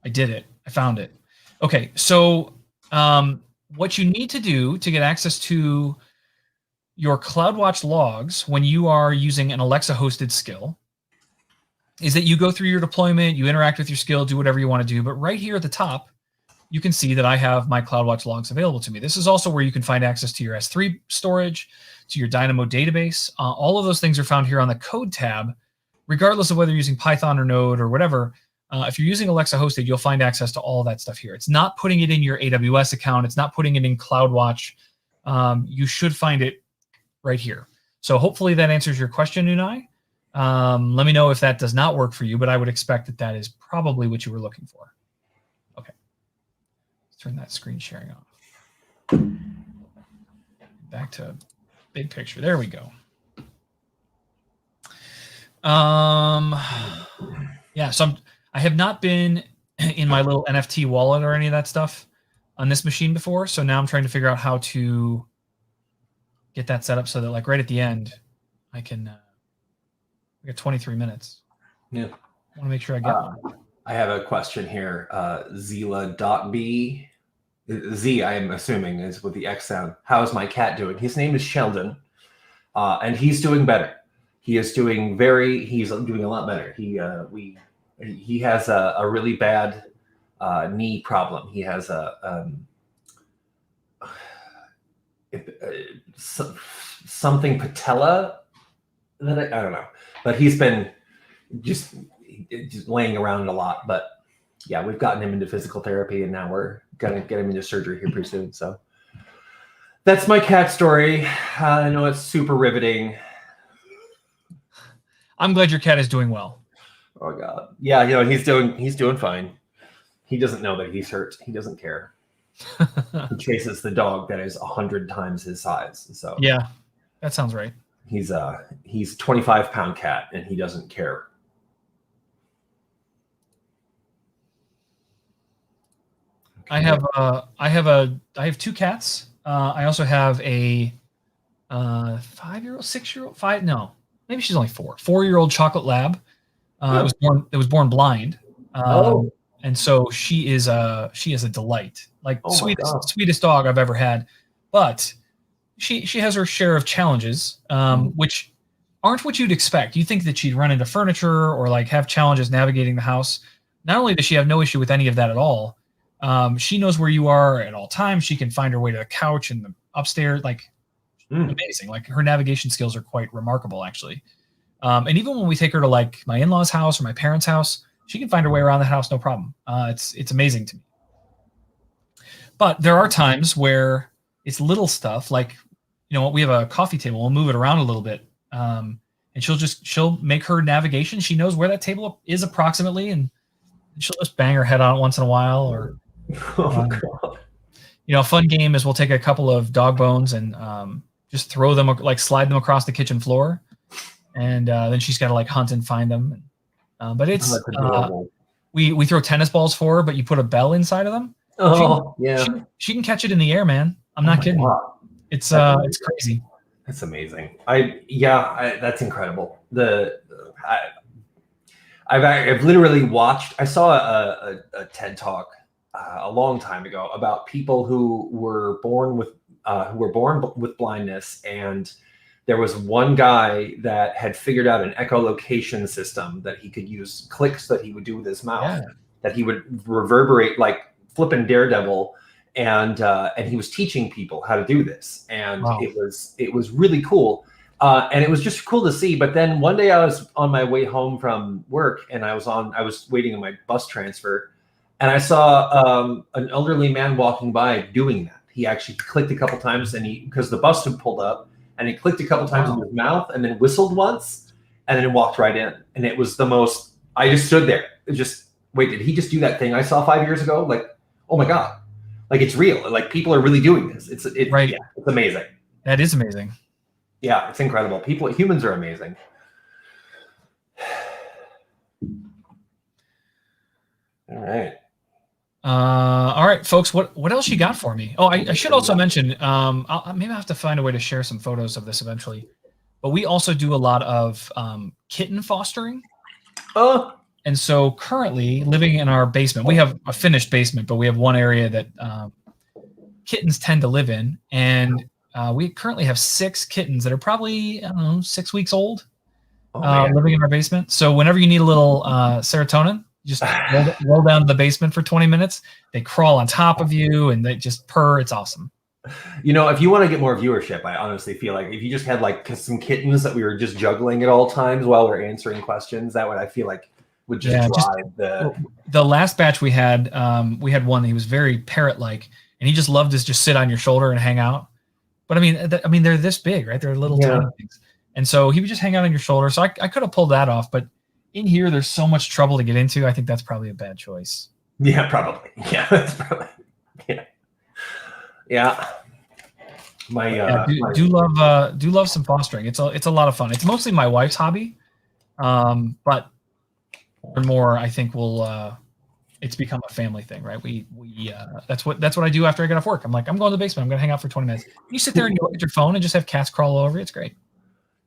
I did it. I found it. Okay, so what you need to do to get access to your CloudWatch logs when you are using an Alexa hosted skill is that you go through your deployment, you interact with your skill, do whatever you want to do. But right here at the top, you can see that I have my CloudWatch logs available to me. This is also where you can find access to your S3 storage, to your Dynamo database. All of those things are found here on the code tab, regardless of whether you're using Python or Node or whatever. If you're using Alexa hosted, you'll find access to all of that stuff here. It's not putting it in your AWS account. It's not putting it in CloudWatch. You should find it right here. So hopefully that answers your question, Unai. Let me know if that does not work for you, but I would expect that that is probably what you were looking for. Okay. Let's turn that screen sharing off. Back to big picture. There we go. Yeah, so I have not been in my little NFT wallet or any of that stuff on this machine before. So now I'm trying to figure out how to get that set up so that, like, right at the end, I can. We got 23 minutes. Yeah. I want to make sure I get one. I have a question here. Zila.b. Z, I am assuming, is with the X sound. How is my cat doing? His name is Sheldon, and he's doing better. He's doing a lot better. He has a really bad knee problem. He has something patella that I don't know, but he's been just laying around a lot. But yeah, we've gotten him into physical therapy, and now we're gonna get him into surgery here pretty soon. So that's my cat story. I know it's super riveting. I'm glad your cat is doing well. Oh God, yeah, he's doing fine. He doesn't know that he's hurt. He doesn't care. He chases the dog that is 100 times his size. So yeah, that sounds right. He's 25-pound cat, and he doesn't care. Okay. I have two cats. I also have a 5-year-old, 6-year-old, maybe she's only 4-year-old chocolate lab. It was born blind. And so she is a delight, like sweetest dog I've ever had. But she has her share of challenges, which aren't what you'd expect. You think that she'd run into furniture or like have challenges navigating the house. Not only does she have no issue with any of that at all, she knows where you are at all times. She can find her way to the couch and the upstairs, like amazing. Like her navigation skills are quite remarkable, actually. And even when we take her to like my in-laws' house or my parents' house, she can find her way around the house, no problem. It's amazing to me. But there are times where it's little stuff like, we have a coffee table. We'll move it around a little bit. And she'll make her navigation. She knows where that table is approximately, and she'll just bang her head on it once in a while. Or, God. A fun game is we'll take a couple of dog bones and just throw them, like slide them across the kitchen floor. And then she's got to like hunt and find them. But it's we throw tennis balls for her, but you put a bell inside of them. Oh, She can catch it in the air, man. I'm not kidding. God. It's That's crazy. That's amazing. That's incredible. I've literally watched. I saw a TED talk a long time ago about people who were born with blindness, and there was one guy that had figured out an echolocation system that he could use clicks that he would do with his mouth, that he would reverberate like flipping Daredevil, and he was teaching people how to do this, and it was really cool. And it was just cool to see. But then one day I was on my way home from work, and I was waiting on my bus transfer, and I saw an elderly man walking by doing that. He actually clicked a couple times, and because the bus had pulled up, and he clicked a couple times with his mouth, and then whistled once, and then walked right in. And it was the most. I just stood there, wait, did he just do that thing I saw 5 years ago? Like, oh my God, like it's real. Like people are really doing this. It's amazing. That is amazing. Yeah, it's incredible. Humans are amazing. All right, folks. What else you got for me? Oh, I should also mention. Maybe I'll have to find a way to share some photos of this eventually. But we also do a lot of kitten fostering. Oh. And so currently living in our basement, we have a finished basement, but we have one area that kittens tend to live in, and we currently have 6 kittens that are probably, I don't know, 6 weeks old, living in our basement. So whenever you need a little serotonin, you just roll down to the basement for 20 minutes. They crawl on top of you and they just purr. It's awesome. If you want to get more viewership, I honestly feel like if you just had like some kittens that we were just juggling at all times while we're answering questions, that would, I feel like, would just drive the last batch we had one, he was very parrot-like, and he just loved to just sit on your shoulder and hang out. But I mean, they're this big, right? They're little tiny things. And so he would just hang out on your shoulder. So I could have pulled that off, but in here, there's so much trouble to get into. I think that's probably a bad choice. Yeah, probably. Yeah, that's probably. Yeah. Do love some fostering. It's a lot of fun. It's mostly my wife's hobby, but more I think it's become a family thing, right? We that's what I do after I get off work. I'm like, I'm going to the basement. I'm going to hang out for 20 minutes. You sit there and you look at your phone and just have cats crawl all over you. It's great.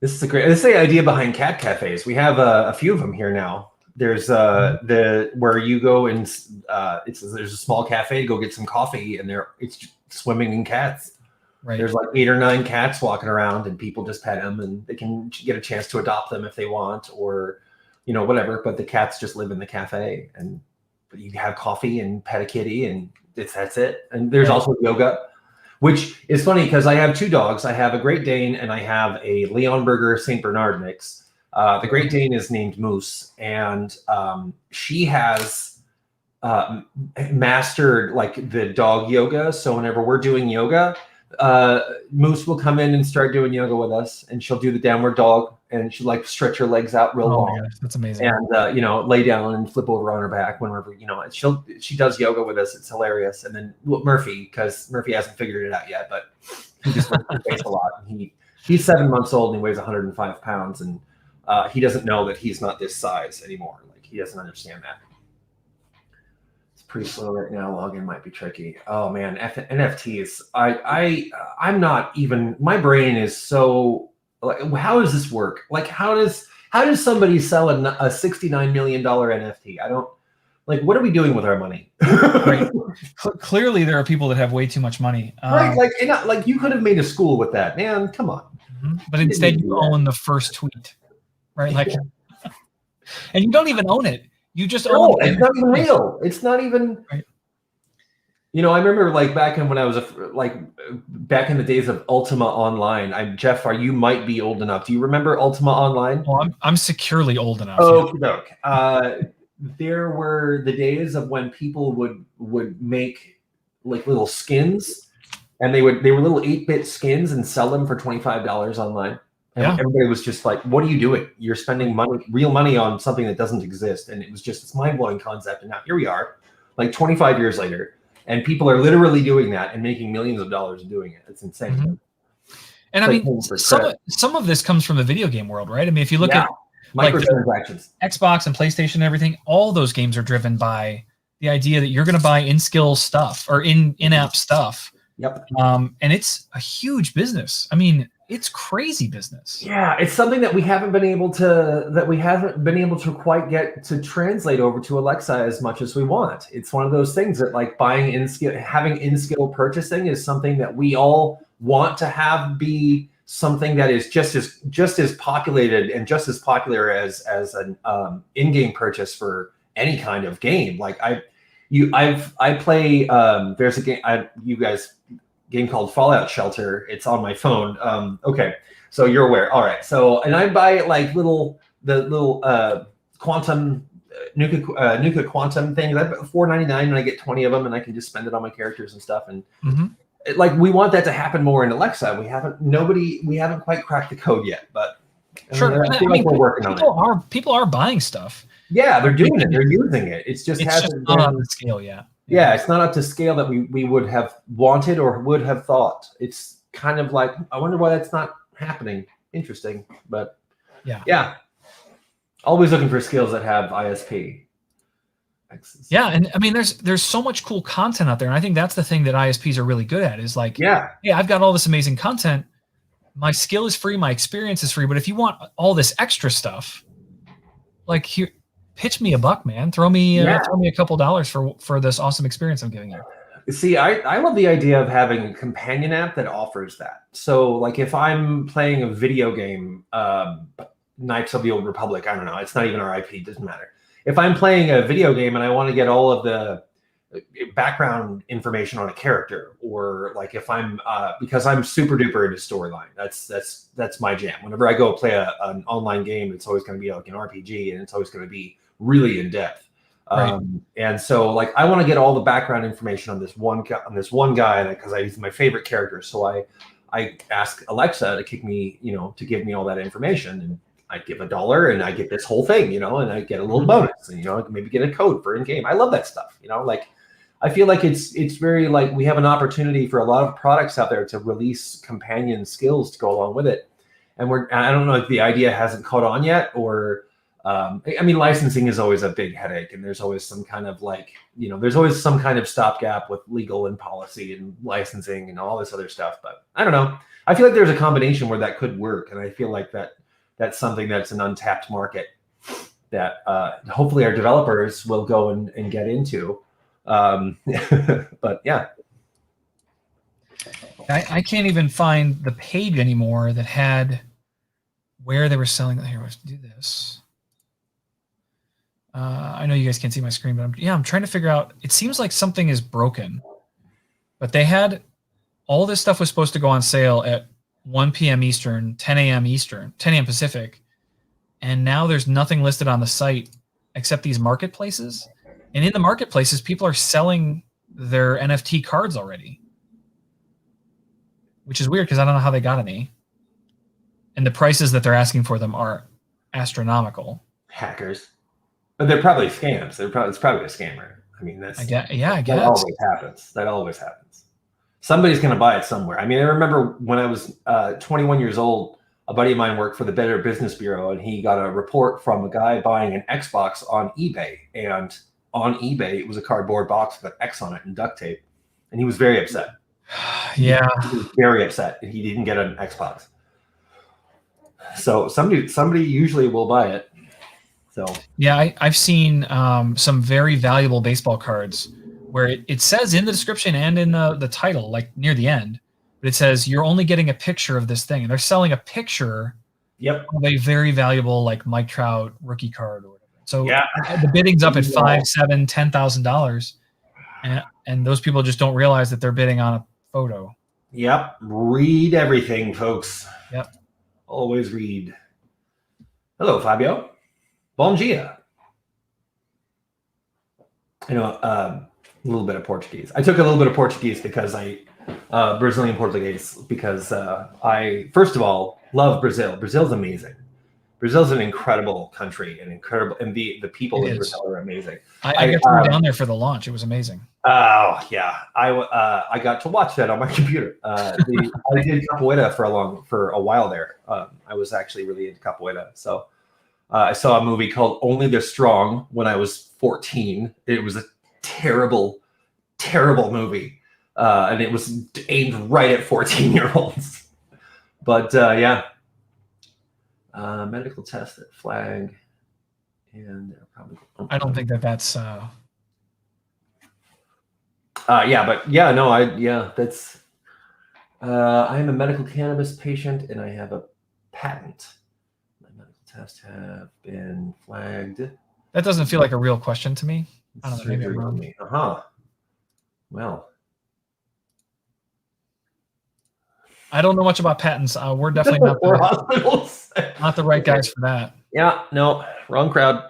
This is the idea behind cat cafes. We have a few of them here now. There's where you go and there's a small cafe to go get some coffee, and it's just swimming in cats. Right. There's like 8 or 9 cats walking around, and people just pet them, and they can get a chance to adopt them if they want, or whatever. But the cats just live in the cafe, and you have coffee and pet a kitty, and that's it. And there's also yoga, which is funny because I have 2 dogs. I have a Great Dane and I have a Leonberger Saint Bernard mix. The Great Dane is named Moose, and she has mastered like the dog yoga. So whenever we're doing yoga, Moose will come in and start doing yoga with us, and she'll do the downward dog, and she'll like stretch her legs out real long. My gosh, that's amazing. And lay down and flip over on her back whenever she does yoga with us. It's hilarious. And then Murphy, because Murphy hasn't figured it out yet, but he just works his face a lot. He's 7 months old and he weighs 105 pounds, and he doesn't know that he's not this size anymore. Like, he doesn't understand that. Pretty slow right now. Login might be tricky. Oh man, NFTs. I'm not even. My brain is so. Like, how does this work? Like, how does somebody sell a $69 million NFT? I don't. Like, what are we doing with our money? Right. Clearly, there are people that have way too much money. Right. Like you could have made a school with that, man. Come on. But instead, you own the first tweet, right? Like, and you don't even own it. You just own it. It's not even real. It's not even. Right. I remember like back in the days of Ultima Online. Jeff, you might be old enough. Do you remember Ultima Online? Oh, I'm securely old enough. Oh, yeah. There were the days of when people would make like little skins, and they were little 8-bit skins and sell them for $25 online. And everybody was just like, what are you doing? You're spending real money on something that doesn't exist. And it was just this mind-blowing concept. And now here we are, like 25 years later, and people are literally doing that and making millions of dollars doing it. It's insane. Mm-hmm. And I mean, some of this comes from the video game world, right? I mean, if you look at microtransactions, like Xbox and PlayStation and everything, all those games are driven by the idea that you're going to buy in-skill stuff or in-app stuff Yep. And it's a huge business. I mean, it's crazy business. Yeah, it's something that we haven't been able to quite get to translate over to Alexa as much as we want. It's one of those things that like having in-skill purchasing is something that we all want to have be something that is just as populated and just as popular as an in-game purchase for any kind of game. Like I play there's a game called Fallout Shelter. It's on my phone. Okay, so you're aware. All right. So and I buy like the little quantum Nuka quantum thing. I put $4.99 and I get 20 of them, and I can just spend it on my characters and stuff. And like we want that to happen more in Alexa. We haven't quite cracked the code yet, but sure. I feel like we're working on it. People are buying stuff. Yeah, they're doing it. They're using it. It's just not on the scale yet. Yeah, it's not up to scale that we would have wanted or would have thought. It's kind of like, I wonder why that's not happening. Interesting, but yeah. Always looking for skills that have ISP. Yeah, and I mean, there's so much cool content out there, and I think that's the thing that ISPs are really good at is like, hey, I've got all this amazing content. My skill is free, my experience is free, but if you want all this extra stuff, like here, pitch me $1, man. Throw me a couple dollars for this awesome experience I'm giving you. See, I love the idea of having a companion app that offers that. So, like, if I'm playing a video game, Knights of the Old Republic, I don't know, it's not even our IP, it doesn't matter. If I'm playing a video game and I want to get all of the background information on a character, or like if I'm because I'm super duper into storyline, that's my jam. Whenever I go play an online game, it's always going to be like an RPG, and it's always going to be really in depth. Right. And so like I want to get all the background information on this one guy because he's my favorite character. So I ask Alexa to give me all that information, and I give $1 and I get this whole thing, and I get a little bonus, and I can maybe get a code for in game. I love that stuff, like. I feel like it's very like we have an opportunity for a lot of products out there to release companion skills to go along with it. And I don't know if the idea hasn't caught on yet, or I mean, licensing is always a big headache, and there's always some kind of there's always some kind of stopgap with legal and policy and licensing and all this other stuff. But I don't know. I feel like there's a combination where that could work, and I feel like that's something that's an untapped market that hopefully our developers will go and get into. But yeah, I can't even find the page anymore that had where they were selling. Here, let's do this. I know you guys can't see my screen, but I'm trying to figure out. It seems like something is broken, but they had all this stuff was supposed to go on sale at 1 p.m. Eastern, 10 a.m. Eastern, 10 a.m. Pacific, and now there's nothing listed on the site except these marketplaces. And in the marketplaces, people are selling their NFT cards already, which is weird because I don't know how they got any. And the prices that they're asking for them are astronomical. Hackers, but they're probably scams. It's probably a scammer. I mean, I guess that always happens. That always happens. Somebody's going to buy it somewhere. I mean, I remember when I was 21 years old, a buddy of mine worked for the Better Business Bureau, and he got a report from a guy buying an Xbox on eBay, and on eBay, it was a cardboard box with an X on it and duct tape. And he was very upset. Yeah. He was very upset that he didn't get an Xbox. So somebody usually will buy it. So yeah, I've seen some very valuable baseball cards where it says in the description and in the title, like near the end, but it says you're only getting a picture of this thing. And they're selling a picture of a very valuable like Mike Trout rookie card or whatever. So the bidding's up at $5,000, $7,000, $10,000, and those people just don't realize that they're bidding on a photo. Yep. Read everything, folks. Yep. Always read. Hello, Fabio. Bom dia. A little bit of Portuguese. I took a little bit of Portuguese because Brazilian Portuguese, because I, first of all, love Brazil. Brazil's amazing. Brazil's an incredible country and the people in Brazil are amazing. I got to go down there for the launch. It was amazing. Oh yeah, I got to watch that on my computer. I did capoeira for a while there. I was actually really into capoeira. So I saw a movie called Only the Strong when I was 14. It was a terrible, terrible movie. and it was aimed right at 14-year-olds. But yeah, medical test at Flag, and probably. I don't think that's. Yeah, but yeah, no, that's. I am a medical cannabis patient, and I have a patent. My medical tests have been flagged. That doesn't feel like a real question to me. I don't know. Maybe I'm wrong. Well, I don't know much about patents. We're definitely not not the right guys for that. Yeah, no, wrong crowd.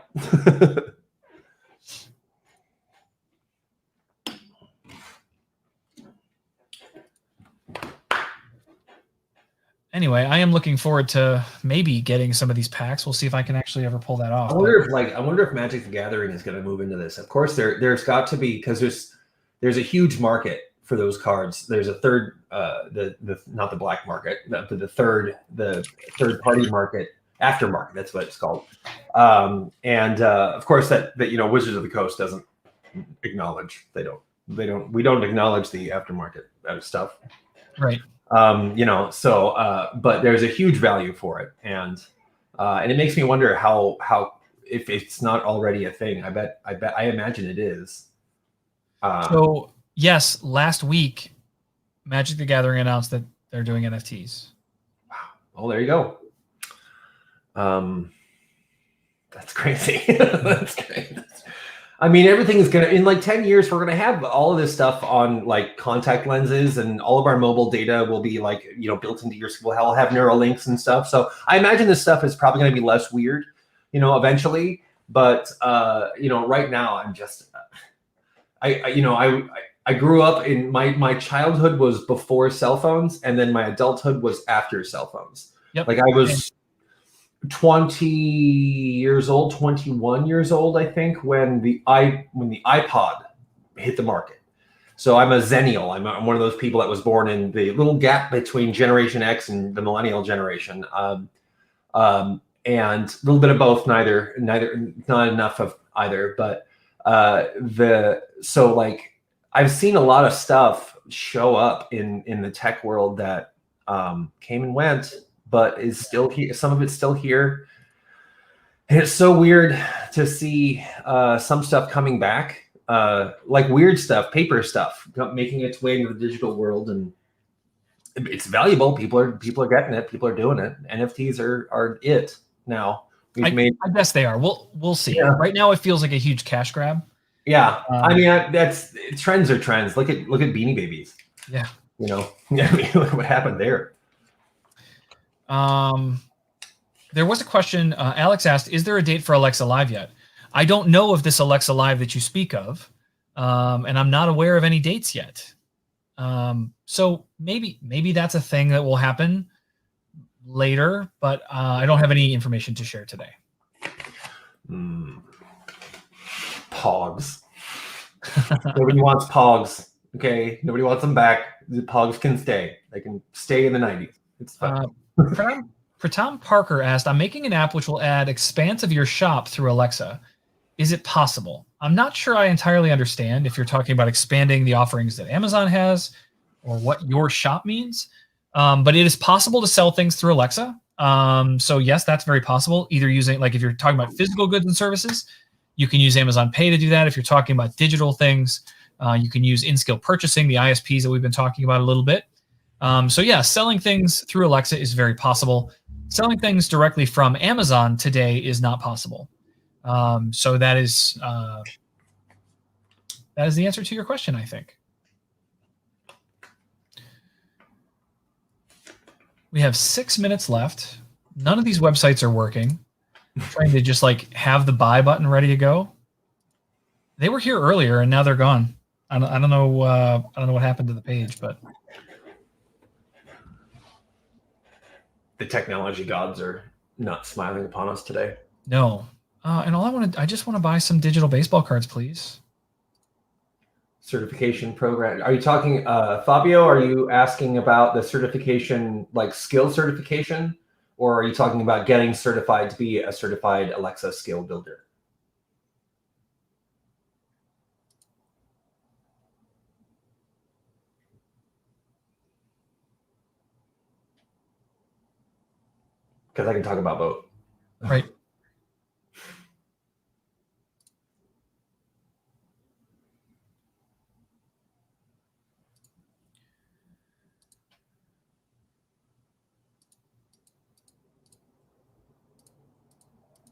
Anyway, I am looking forward to maybe getting some of these packs. We'll see if I can actually ever pull that off. I wonder if Magic the Gathering is going to move into this. Of course, there's got to be, because there's a huge market for those cards. There's a third, not the black market, but the third party market, aftermarket. That's what it's called. Of course that Wizards of the Coast doesn't acknowledge. We don't acknowledge the aftermarket stuff. Right. But there's a huge value for it, and it makes me wonder how if it's not already a thing. I imagine it is. So yes, last week, Magic the Gathering announced that they're doing NFTs. Wow. Well, there you go. That's crazy. That's great. I mean, everything is going to, in like 10 years, we're going to have all of this stuff on like contact lenses, and all of our mobile data will be like, built into your, we'll have neural links and stuff. So I imagine this stuff is probably going to be less weird, eventually. But, right now I'm just, I grew up in my childhood was before cell phones, and then my adulthood was after cell phones. Yep. Like I was 20 years old, 21 years old, I think, when the iPod hit the market. So I'm a Zennial. I'm one of those people that was born in the little gap between Generation X and the millennial generation. And a little bit of both, neither, not enough of either. But I've seen a lot of stuff show up in the tech world that came and went, but is still here. Some of it's still here. And it's so weird to see some stuff coming back, like weird stuff, paper stuff, making its way into the digital world. And it's valuable. People are getting it. People are doing it. NFTs are it now. I guess they are. We'll see. Yeah. Right now, it feels like a huge cash grab. Yeah. That's trends are trends. Look at Beanie Babies. Yeah. Look at what happened there. There was a question. Alex asked, "Is there a date for Alexa Live yet?" I don't know of this Alexa Live that you speak of, and I'm not aware of any dates yet. So maybe that's a thing that will happen later, but I don't have any information to share today. Pogs. Nobody wants Pogs. Okay, nobody wants them back. The Pogs can stay. They can stay in the 90s. It's fun. Pratam Parker asked, "I'm making an app which will add expanse of your shop through Alexa. Is it possible?" I'm not sure I entirely understand if you're talking about expanding the offerings that Amazon has or what your shop means. But it is possible to sell things through Alexa. So yes, that's very possible. Either using, like if you're talking about physical goods and services, you can use Amazon Pay to do that. If you're talking about digital things, you can use in-skill purchasing, the ISPs that we've been talking about a little bit. So yeah, selling things through Alexa is very possible. Selling things directly from Amazon today is not possible. So that is the answer to your question, I think. We have 6 minutes left. None of these websites are working. I'm trying to just like have the buy button ready to go. They were here earlier and now they're gone. I don't know what happened to the page, but the technology gods are not smiling upon us today. No. And I just want to buy some digital baseball cards, please. Certification program. Are you talking, Fabio, are you asking about the certification, like skill certification? Or are you talking about getting certified to be a certified Alexa skill builder? because I can talk about both. Right.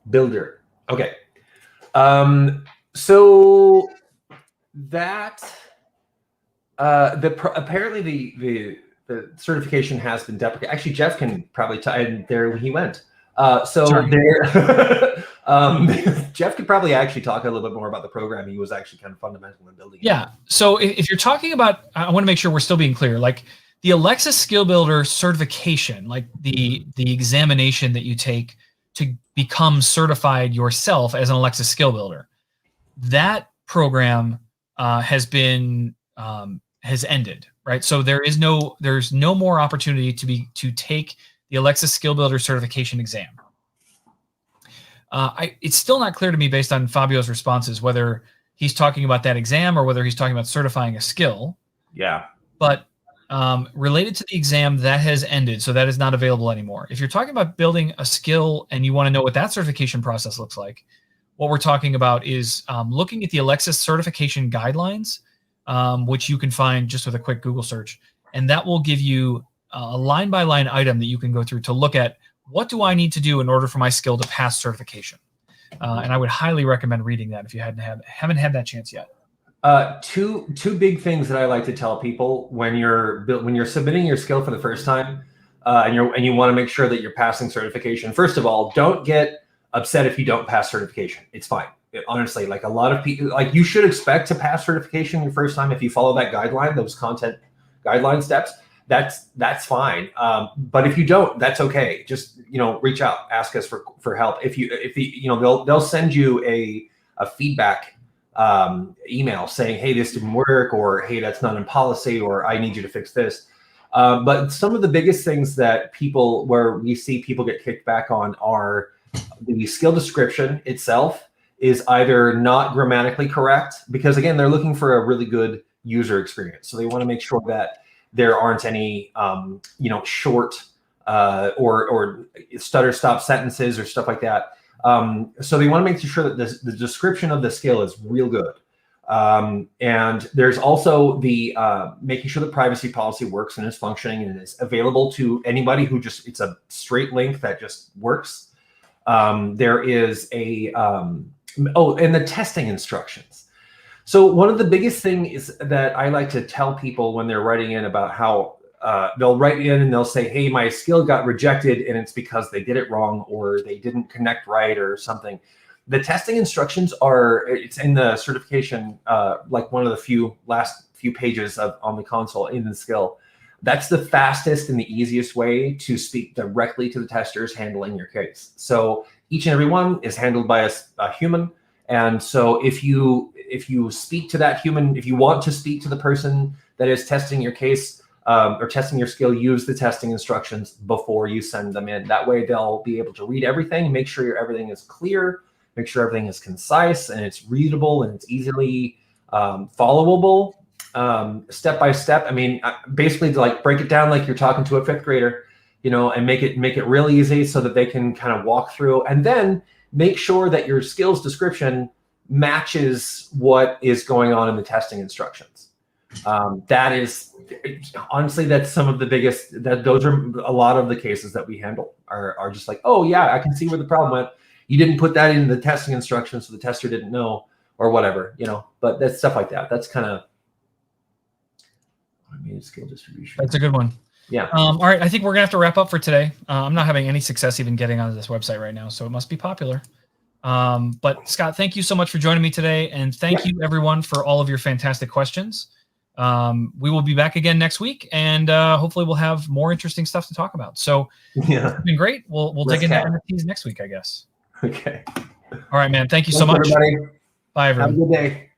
Builder. Okay. So that apparently the certification has been deprecated. Actually, Jeff can probably and there he went. So there, Jeff could probably actually talk a little bit more about the program. He was actually kind of fundamental in building. Yeah. So if you're talking about, I want to make sure we're still being clear. Like the Alexa Skill Builder certification, like the examination that you take to become certified yourself as an Alexa Skill Builder, that program has ended, right? So there's no more opportunity to take the Alexa Skill Builder certification exam. It's still not clear to me based on Fabio's responses whether he's talking about that exam or whether he's talking about certifying a skill. Yeah. But related to the exam, that has ended, so that is not available anymore. If you're talking about building a skill and you want to know what that certification process looks like, what we're talking about is looking at the Alexa certification guidelines, which you can find just with a quick Google search. And that will give you a line-by-line item that you can go through to look at what do I need to do in order for my skill to pass certification. And I would highly recommend reading that if you haven't had that chance yet. Two big things that I like to tell people when you're submitting your skill for the first time, and you want to make sure that you're passing certification. First of all, don't get upset if you don't pass certification. It's fine. Honestly, like a lot of people, like you should expect to pass certification your first time if you follow that guideline, those content guideline steps. That's fine. But if you don't, that's okay. Just reach out, ask us for help. They'll send you a feedback email saying, hey, this didn't work, or hey, that's not in policy, or I need you to fix this. But some of the biggest things that where we see people get kicked back on are the skill description itself is either not grammatically correct, because again, they're looking for a really good user experience. So they want to make sure that there aren't any, short or stutter stop sentences or stuff like that. So they want to make sure that the description of the skill is real good. And there's also the making sure the privacy policy works and is functioning and is available to anybody who it's a straight link that just works. There is and the testing instructions. So one of the biggest things that I like to tell people when they're writing in about how they'll write in and they'll say, hey, my skill got rejected and it's because they did it wrong or they didn't connect right or something. The testing instructions it's in the certification, like one of the last few pages on the console in the skill. That's the fastest and the easiest way to speak directly to the testers handling your case. So each and every one is handled by a human. And so if you speak to that human, if you want to speak to the person that is testing your case or testing your skill, use the testing instructions before you send them in. That way they'll be able to read everything, make sure everything is clear, make sure everything is concise and it's readable and it's easily followable step by step. I mean, basically to like break it down like you're talking to a fifth grader, and make it real easy so that they can kind of walk through, and then make sure that your skills description matches what is going on in the testing instructions. That is honestly, that's some of the biggest, those are a lot of the cases that we handle are just like, oh yeah, I can see where the problem went. You didn't put that in the testing instructions, so the tester didn't know or whatever, but that's stuff like that. That's kind of skill distribution. That's a good one. Yeah. All right. I think we're gonna have to wrap up for today. I'm not having any success even getting onto this website right now, so it must be popular. But Scott, thank you so much for joining me today, and thank you everyone for all of your fantastic questions. We will be back again next week, and hopefully we'll have more interesting stuff to talk about. So it's been great. We'll dig into NFTs next week, I guess. Okay. All right, man. Thank you so much. Everybody. Bye, everyone. Have a good day.